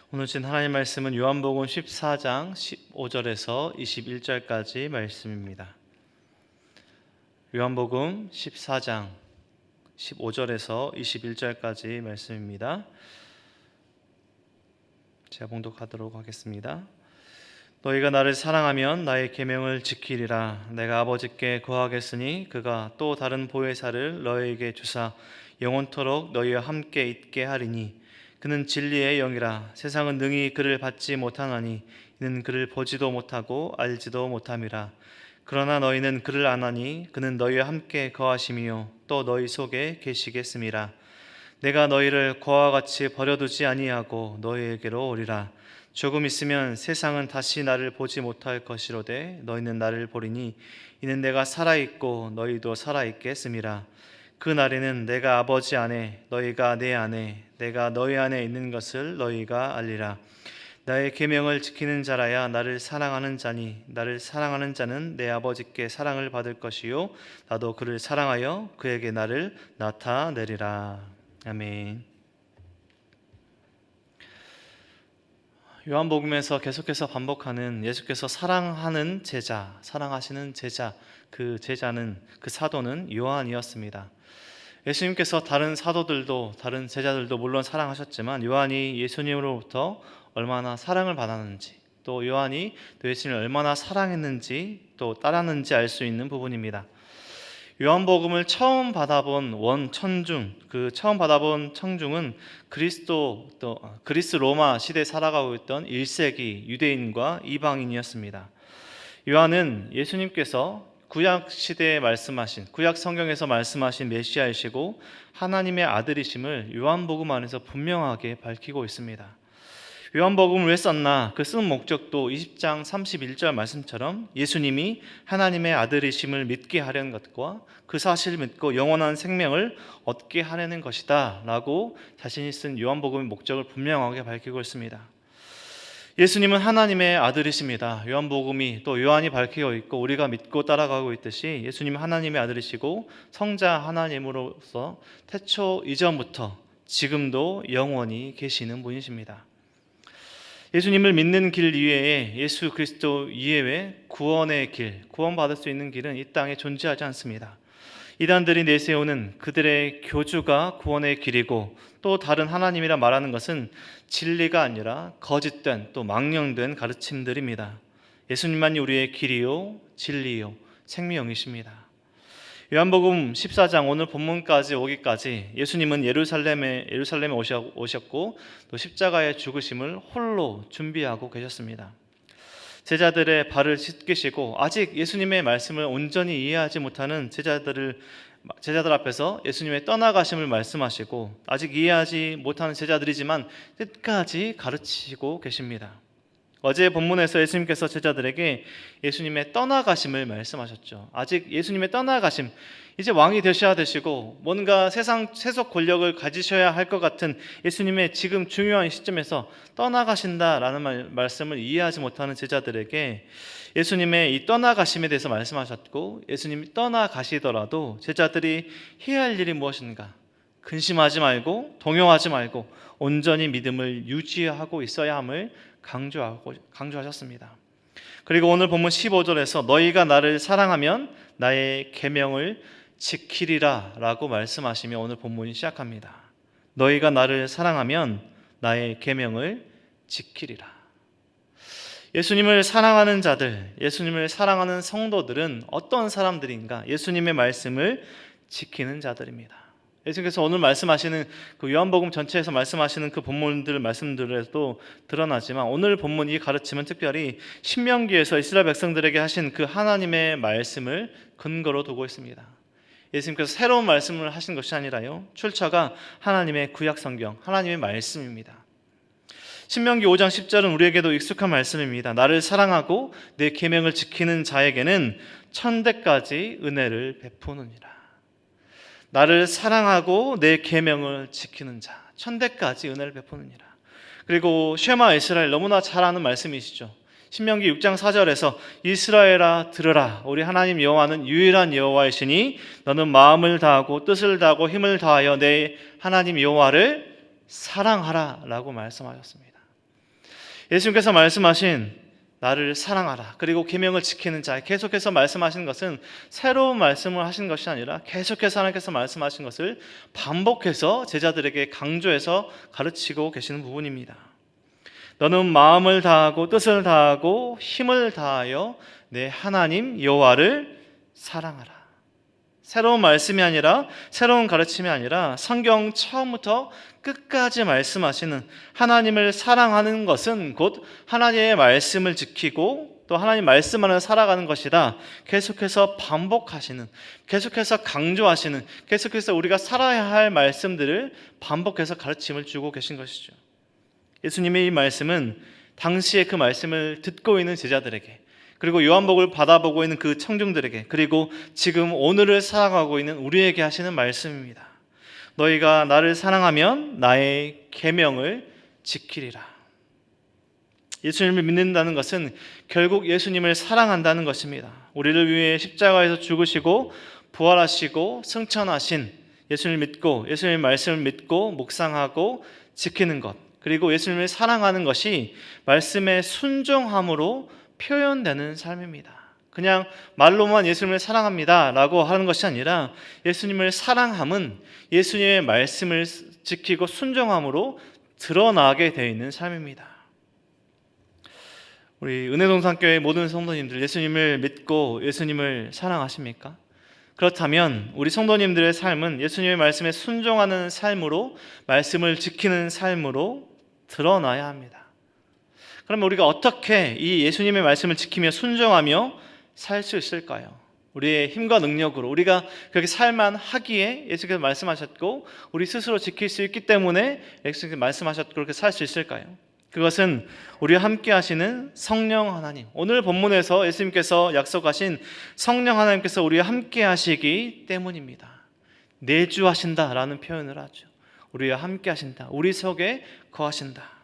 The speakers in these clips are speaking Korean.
오늘 진 하나님 말씀은 요한복음 14장 15절에서 21절까지 말씀입니다. 요한복음 14장 15절에서 21절까지 말씀입니다. 제가 봉독하도록 하겠습니다. 너희가 나를 사랑하면 나의 계명을 지키리라. 내가 아버지께 구하겠으니 그가 또 다른 보혜사를 너희에게 주사 영원토록 너희와 함께 있게 하리니 그는 진리의 영이라. 세상은 능히 그를 받지 못하나니 이는 그를 보지도 못하고 알지도 못함이라. 그러나 너희는 그를 아나니 그는 너희와 함께 거하심이요 또 너희 속에 계시겠음이라. 내가 너희를 고와 같이 버려두지 아니하고 너희에게로 오리라. 조금 있으면 세상은 다시 나를 보지 못할 것이로되 너희는 나를 보리니 이는 내가 살아있고 너희도 살아있겠음이라. 그 날에는 내가 아버지 안에 너희가 내 안에 내가 너희 안에 있는 것을 너희가 알리라. 나의 계명을 지키는 자라야 나를 사랑하는 자니 나를 사랑하는 자는 내 아버지께 사랑을 받을 것이요 나도 그를 사랑하여 그에게 나를 나타내리라. 아멘. 요한복음에서 계속해서 반복하는 예수께서 사랑하는 제자, 사랑하시는 제자, 그 제자는, 그 사도는 요한이었습니다. 예수님께서 다른 사도들도 다른 제자들도 물론 사랑하셨지만 요한이 예수님으로부터 얼마나 사랑을 받았는지, 또 요한이 또 예수님을 얼마나 사랑했는지 또 따랐는지 알 수 있는 부분입니다. 요한복음을 처음 받아본 원천중, 그 처음 받아본 청중은 그리스 로마 시대에 살아가고 있던 1세기 유대인과 이방인이었습니다. 요한은 예수님께서 구약 시대에 말씀하신, 구약 성경에서 말씀하신 메시아이시고 하나님의 아들이심을 요한복음 안에서 분명하게 밝히고 있습니다. 요한복음을 왜 썼나? 그 쓴 목적도 20장 31절 말씀처럼 예수님이 하나님의 아들이심을 믿게 하려는 것과 그 사실을 믿고 영원한 생명을 얻게 하려는 것이다 라고 자신이 쓴 요한복음의 목적을 분명하게 밝히고 있습니다. 예수님은 하나님의 아들이십니다. 요한복음이 또 요한이 밝히고 있고 우리가 믿고 따라가고 있듯이 예수님은 하나님의 아들이시고 성자 하나님으로서 태초 이전부터 지금도 영원히 계시는 분이십니다. 예수님을 믿는 길 이외에, 예수 그리스도 이외에 구원의 길, 구원받을 수 있는 길은 이 땅에 존재하지 않습니다. 이단들이 내세우는 그들의 교주가 구원의 길이고 또 다른 하나님이라 말하는 것은 진리가 아니라 거짓된 또 망령된 가르침들입니다. 예수님만이 우리의 길이요 진리요 생명이십니다. 요한복음 14장 오늘 본문까지 오기까지 예수님은 예루살렘에 오셨고 또 십자가의 죽으심을 홀로 준비하고 계셨습니다. 제자들의 발을 씻기시고 아직 예수님의 말씀을 온전히 이해하지 못하는 제자들 앞에서 예수님의 떠나가심을 말씀하시고 아직 이해하지 못하는 제자들이지만 끝까지 가르치시고 계십니다. 어제 본문에서 예수님께서 제자들에게 예수님의 떠나가심을 말씀하셨죠. 아직 예수님의 떠나가심, 이제 왕이 되셔야 되시고 뭔가 세상 세속 권력을 가지셔야 할 것 같은 예수님의 지금 중요한 시점에서 떠나가신다라는 말씀을 이해하지 못하는 제자들에게 예수님의 이 떠나가심에 대해서 말씀하셨고, 예수님이 떠나가시더라도 제자들이 해야 할 일이 무엇인가? 근심하지 말고 동요하지 말고 온전히 믿음을 유지하고 있어야 함을 강조하셨습니다. 그리고 오늘 본문 15절에서 너희가 나를 사랑하면 나의 계명을 지키리라 라고 말씀하시며 오늘 본문이 시작합니다. 너희가 나를 사랑하면 나의 계명을 지키리라. 예수님을 사랑하는 자들, 예수님을 사랑하는 성도들은 어떤 사람들인가? 예수님의 말씀을 지키는 자들입니다. 예수님께서 오늘 말씀하시는 그 요한복음 전체에서 말씀하시는 그 본문들 말씀들에도 드러나지만 오늘 본문 이 가르침은 특별히 신명기에서 이스라엘 백성들에게 하신 그 하나님의 말씀을 근거로 두고 있습니다. 예수님께서 새로운 말씀을 하신 것이 아니라요, 출처가 하나님의 구약 성경, 하나님의 말씀입니다. 신명기 5장 10절은 우리에게도 익숙한 말씀입니다. 나를 사랑하고 내 계명을 지키는 자에게는 천대까지 은혜를 베푸느니라. 나를 사랑하고 내 계명을 지키는 자, 천대까지 은혜를 베푸느니라. 그리고 쉐마 이스라엘, 너무나 잘 아는 말씀이시죠. 신명기 6장 4절에서 이스라엘아 들으라, 우리 하나님 여호와는 유일한 여호와이시니 너는 마음을 다하고 뜻을 다하고 힘을 다하여 내 하나님 여호와를 사랑하라 라고 말씀하셨습니다. 예수님께서 말씀하신 나를 사랑하라, 그리고 계명을 지키는 자, 계속해서 말씀하시는 것은 새로운 말씀을 하신 것이 아니라 계속해서 하나님께서 말씀하신 것을 반복해서 제자들에게 강조해서 가르치고 계시는 부분입니다. 너는 마음을 다하고 뜻을 다하고 힘을 다하여 내 하나님 여호와를 사랑하라. 새로운 말씀이 아니라, 새로운 가르침이 아니라 성경 처음부터 끝까지 말씀하시는, 하나님을 사랑하는 것은 곧 하나님의 말씀을 지키고 또 하나님 말씀 안에 살아가는 것이다. 계속해서 반복하시는, 계속해서 강조하시는, 계속해서 우리가 살아야 할 말씀들을 반복해서 가르침을 주고 계신 것이죠. 예수님의 이 말씀은 당시에 그 말씀을 듣고 있는 제자들에게, 그리고 요한복음을 받아보고 있는 그 청중들에게, 그리고 지금 오늘을 살아가고 있는 우리에게 하시는 말씀입니다. 너희가 나를 사랑하면 나의 계명을 지키리라. 예수님을 믿는다는 것은 결국 예수님을 사랑한다는 것입니다. 우리를 위해 십자가에서 죽으시고 부활하시고 승천하신 예수님을 믿고, 예수님의 말씀을 믿고 묵상하고 지키는 것, 그리고 예수님을 사랑하는 것이 말씀의 순종함으로 표현되는 삶입니다. 그냥 말로만 예수님을 사랑합니다 라고 하는 것이 아니라, 예수님을 사랑함은 예수님의 말씀을 지키고 순종함으로 드러나게 되어 있는 삶입니다. 우리 은혜동산교회 모든 성도님들, 예수님을 믿고 예수님을 사랑하십니까? 그렇다면 우리 성도님들의 삶은 예수님의 말씀에 순종하는 삶으로, 말씀을 지키는 삶으로 드러나야 합니다. 그러면 우리가 어떻게 이 예수님의 말씀을 지키며 순종하며 살 수 있을까요? 우리의 힘과 능력으로 우리가 그렇게 살만 하기에 예수께서 말씀하셨고, 우리 스스로 지킬 수 있기 때문에 예수께서 말씀하셨고 그렇게 살 수 있을까요? 그것은 우리와 함께 하시는 성령 하나님, 오늘 본문에서 예수님께서 약속하신 성령 하나님께서 우리와 함께 하시기 때문입니다. 내주하신다라는 표현을 하죠. 우리와 함께 하신다, 우리 속에 거하신다.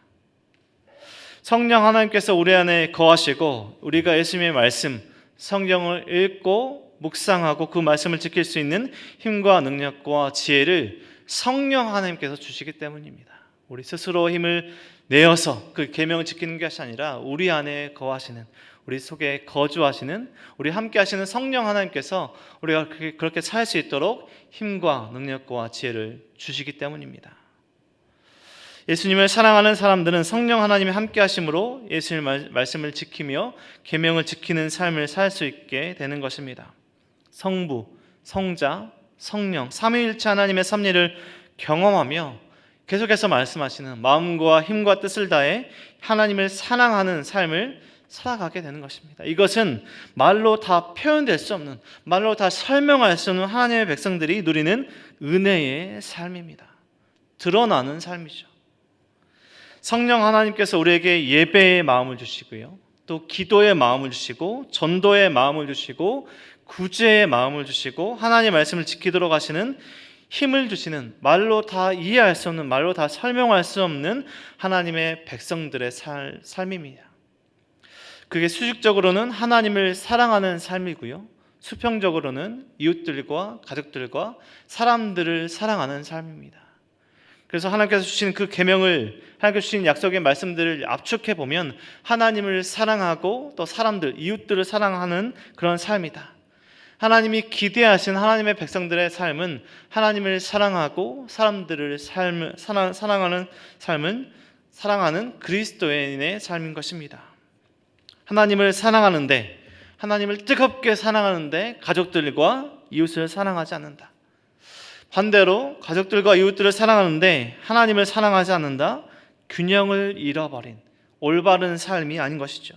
성령 하나님께서 우리 안에 거하시고, 우리가 예수님의 말씀, 성경을 읽고 묵상하고 그 말씀을 지킬 수 있는 힘과 능력과 지혜를 성령 하나님께서 주시기 때문입니다. 우리 스스로 힘을 내어서 그 계명을 지키는 것이 아니라 우리 안에 거하시는, 우리 속에 거주하시는, 우리 함께 하시는 성령 하나님께서 우리가 그렇게 살 수 있도록 힘과 능력과 지혜를 주시기 때문입니다. 예수님을 사랑하는 사람들은 성령 하나님이 함께 하심으로 예수님의 말씀을 지키며 계명을 지키는 삶을 살 수 있게 되는 것입니다. 성부, 성자, 성령, 삼위일체 하나님의 섭리를 경험하며 계속해서 말씀하시는 마음과 힘과 뜻을 다해 하나님을 사랑하는 삶을 살아가게 되는 것입니다. 이것은 말로 다 표현될 수 없는, 말로 다 설명할 수 없는 하나님의 백성들이 누리는 은혜의 삶입니다. 드러나는 삶이죠. 성령 하나님께서 우리에게 예배의 마음을 주시고요, 또 기도의 마음을 주시고, 전도의 마음을 주시고, 구제의 마음을 주시고, 하나님의 말씀을 지키도록 하시는 힘을 주시는, 말로 다 이해할 수 없는, 말로 다 설명할 수 없는 하나님의 백성들의 삶입니다. 그게 수직적으로는 하나님을 사랑하는 삶이고요, 수평적으로는 이웃들과 가족들과 사람들을 사랑하는 삶입니다. 그래서 하나님께서 주신 그 계명을, 하나님께서 주신 약속의 말씀들을 압축해 보면 하나님을 사랑하고 또 사람들, 이웃들을 사랑하는 그런 삶이다. 하나님이 기대하신 하나님의 백성들의 삶은 하나님을 사랑하고 사람들을 사랑하는 삶은 사랑하는 그리스도인의 삶인 것입니다. 하나님을 사랑하는데, 하나님을 뜨겁게 사랑하는데 가족들과 이웃을 사랑하지 않는다. 반대로 가족들과 이웃들을 사랑하는데 하나님을 사랑하지 않는다. 균형을 잃어버린 올바른 삶이 아닌 것이죠.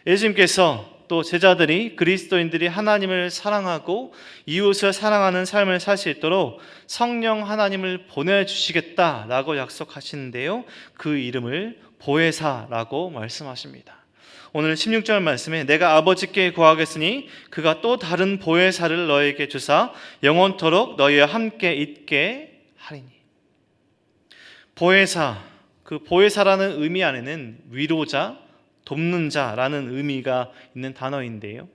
예수님께서 또 제자들이, 그리스도인들이 하나님을 사랑하고 이웃을 사랑하는 삶을 살 수 있도록 성령 하나님을 보내주시겠다라고 약속하시는데요, 그 이름을 보혜사라고 말씀하십니다. 오늘 16절 말씀에 내가 아버지께 구하겠으니 그가 또 다른 보혜사를 너에게 주사 영원토록 너희와 함께 있게 하리니. 보혜사, 그 보혜사라는 의미 안에는 위로자, 돕는 자라는 의미가 있는 단어인데요,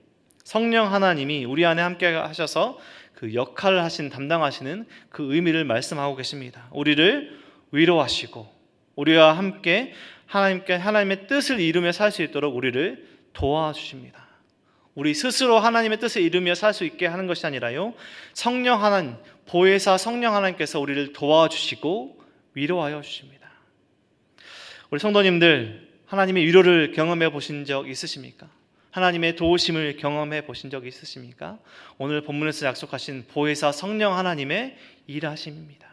성령 하나님이 우리 안에 함께 하셔서 그 역할을 담당하시는 그 의미를 말씀하고 계십니다. 우리를 위로하시고 우리와 함께 하나님의 뜻을 이루며 살 수 있도록 우리를 도와주십니다. 우리 스스로 하나님의 뜻을 이루며 살 수 있게 하는 것이 아니라요, 성령 하나님, 보혜사 성령 하나님께서 우리를 도와주시고 위로하여 주십니다. 우리 성도님들, 하나님의 위로를 경험해 보신 적 있으십니까? 하나님의 도우심을 경험해 보신 적 있으십니까? 오늘 본문에서 약속하신 보혜사 성령 하나님의 일하심입니다.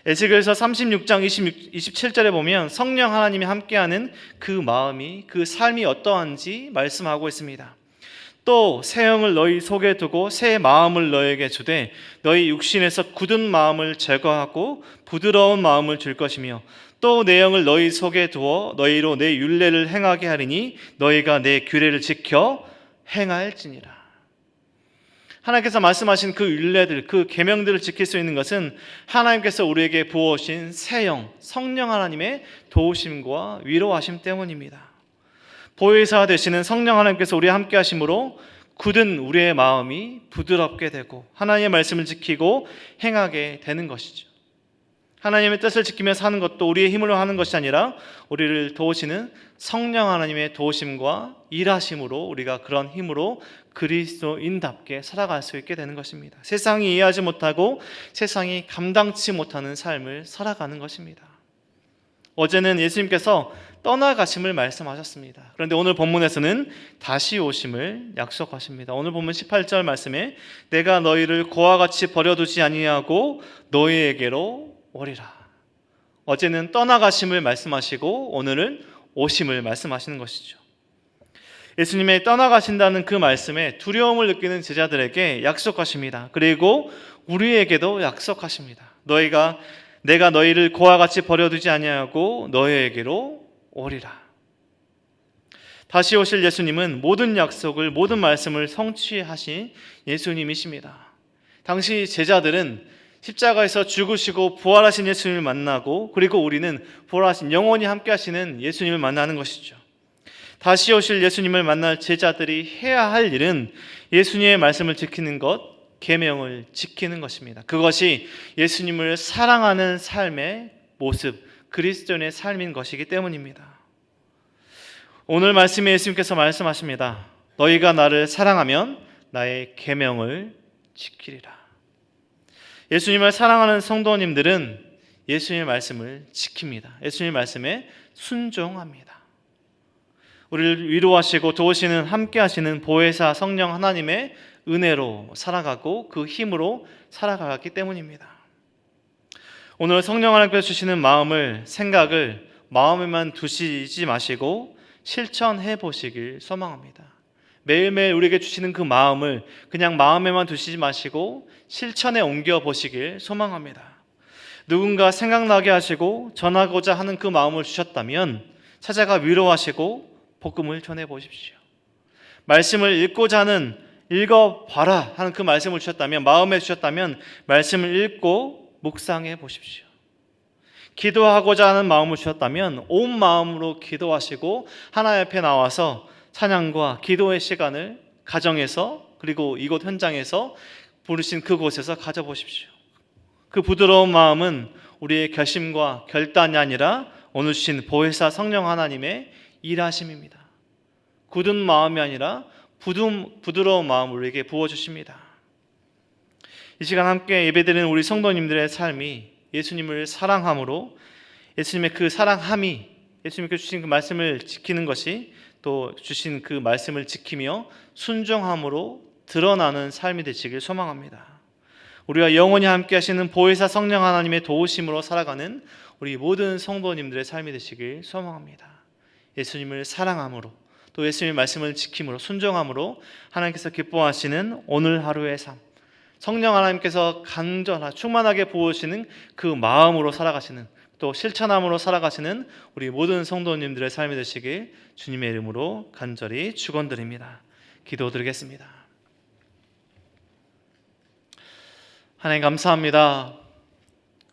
에스겔서 36장 27절에 보면 성령 하나님이 함께하는 그 마음이, 그 삶이 어떠한지 말씀하고 있습니다. 또 새 영을 너희 속에 두고 새 마음을 너희에게 주되 너희 육신에서 굳은 마음을 제거하고 부드러운 마음을 줄 것이며 또 내 영을 너희 속에 두어 너희로 내 율례를 행하게 하리니 너희가 내 규례를 지켜 행할지니라. 하나님께서 말씀하신 그 율례들, 그 계명들을 지킬 수 있는 것은 하나님께서 우리에게 부어오신 새 영, 성령 하나님의 도우심과 위로하심 때문입니다. 보혜사 되시는 성령 하나님께서 우리와 함께 하심으로 굳은 우리의 마음이 부드럽게 되고 하나님의 말씀을 지키고 행하게 되는 것이죠. 하나님의 뜻을 지키며 사는 것도 우리의 힘으로 하는 것이 아니라 우리를 도우시는 성령 하나님의 도우심과 일하심으로 우리가 그런 힘으로 그리스도인답게 살아갈 수 있게 되는 것입니다. 세상이 이해하지 못하고 세상이 감당치 못하는 삶을 살아가는 것입니다. 어제는 예수님께서 떠나가심을 말씀하셨습니다. 그런데 오늘 본문에서는 다시 오심을 약속하십니다. 오늘 본문 18절 말씀에 내가 너희를 고와 같이 버려두지 아니하고 너희에게로 오리라. 어제는 떠나가심을 말씀하시고 오늘은 오심을 말씀하시는 것이죠. 예수님의 떠나가신다는 그 말씀에 두려움을 느끼는 제자들에게 약속하십니다. 그리고 우리에게도 약속하십니다. 내가 너희를 고와 같이 버려두지 아니하고 너희에게로 오리라. 다시 오실 예수님은 모든 약속을, 모든 말씀을 성취하신 예수님이십니다. 당시 제자들은 십자가에서 죽으시고 부활하신 예수님을 만나고, 그리고 우리는 부활하신 영원히 함께 하시는 예수님을 만나는 것이죠. 다시 오실 예수님을 만날 제자들이 해야 할 일은 예수님의 말씀을 지키는 것, 계명을 지키는 것입니다. 그것이 예수님을 사랑하는 삶의 모습, 그리스도인의 삶인 것이기 때문입니다. 오늘 말씀에 예수님께서 말씀하십니다. 너희가 나를 사랑하면 나의 계명을 지키리라. 예수님을 사랑하는 성도님들은 예수님의 말씀을 지킵니다. 예수님의 말씀에 순종합니다. 우리를 위로하시고 도우시는, 함께 하시는 보혜사 성령 하나님의 은혜로 살아가고 그 힘으로 살아가기 때문입니다. 오늘 성령 하나님께서 주시는 마음을, 생각을 마음에만 두시지 마시고 실천해 보시길 소망합니다. 매일매일 우리에게 주시는 그 마음을 그냥 마음에만 두시지 마시고 실천에 옮겨 보시길 소망합니다. 누군가 생각나게 하시고 전하고자 하는 그 마음을 주셨다면 찾아가 위로하시고 복음을 전해 보십시오. 말씀을 읽고자 하는, 읽어봐라 하는 그 말씀을 주셨다면, 마음에 주셨다면 말씀을 읽고 묵상해 보십시오. 기도하고자 하는 마음을 주셨다면 온 마음으로 기도하시고 하나님 앞에 나와서 찬양과 기도의 시간을 가정에서, 그리고 이곳 현장에서 부르신 그곳에서 가져보십시오. 그 부드러운 마음은 우리의 결심과 결단이 아니라 오늘 주신 보혜사 성령 하나님의 일하심입니다. 굳은 마음이 아니라 부드러운 마음을 우리에게 부어주십니다. 이 시간 함께 예배드리는 우리 성도님들의 삶이 예수님을 사랑함으로, 예수님의 그 사랑함이, 예수님께 주신 그 말씀을 지키는 것이 또 주신 그 말씀을 지키며 순종함으로 드러나는 삶이 되시길 소망합니다. 우리와 영원히 함께 하시는 보혜사 성령 하나님의 도우심으로 살아가는 우리 모든 성도님들의 삶이 되시길 소망합니다. 예수님을 사랑함으로, 또 예수님의 말씀을 지킴으로, 순종함으로 하나님께서 기뻐하시는 오늘 하루의 삶, 성령 하나님께서 간절하게 충만하게 부으시는 그 마음으로 살아가시는, 또 실천함으로 살아가시는 우리 모든 성도님들의 삶이 되시길 주님의 이름으로 간절히 축원드립니다. 기도드리겠습니다. 하나님 감사합니다.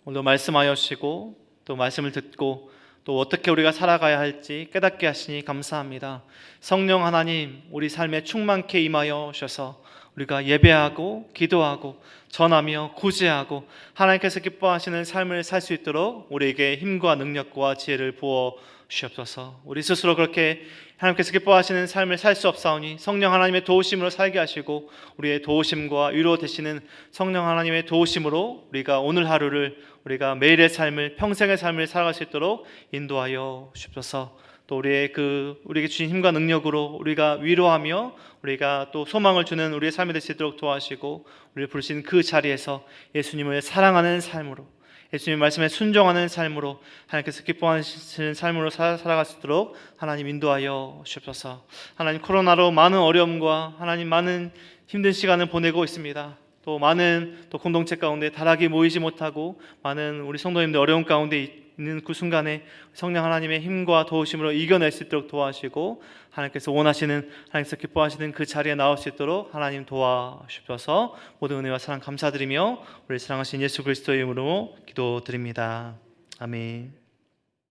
오늘 말씀하여 주시고 또 말씀을 듣고 또 어떻게 우리가 살아가야 할지 깨닫게 하시니 감사합니다. 성령 하나님, 우리 삶에 충만케 임하여 오셔서 우리가 예배하고 기도하고 전하며 구제하고 하나님께서 기뻐하시는 삶을 살 수 있도록 우리에게 힘과 능력과 지혜를 부어 주옵소서. 우리 스스로 그렇게 하나님께서 기뻐하시는 삶을 살 수 없사오니 성령 하나님의 도우심으로 살게 하시고 우리의 도우심과 위로 되시는 성령 하나님의 도우심으로 우리가 오늘 하루를 우리가 매일의 삶을 평생의 삶을 살아갈 수 있도록 인도하여 주옵소서. 또 우리에게 주신 힘과 능력으로 우리가 위로하며 우리가 또 소망을 주는 우리의 삶이 될 수 있도록 도와주시고 우리를 부르신 그 자리에서 예수님을 사랑하는 삶으로 예수님 말씀에 순종하는 삶으로 하나님께서 기뻐하시는 삶으로 살아갈 수 있도록 하나님 인도하여 주옵소서. 하나님 코로나로 많은 어려움과 하나님 많은 힘든 시간을 보내고 있습니다. 또 많은 또 공동체 가운데 다락이 모이지 못하고 많은 우리 성도님들 어려움 가운데 있는 그 순간에 성령 하나님의 힘과 도우심으로 이겨낼 수 있도록 도와주시고 하나님께서 원하시는 하나님께서 기뻐하시는 그 자리에 나올 수 있도록 하나님 도와주셔서 모든 은혜와 사랑 감사드리며 우리 사랑하신 예수 그리스도의 이름으로 기도드립니다. 아멘.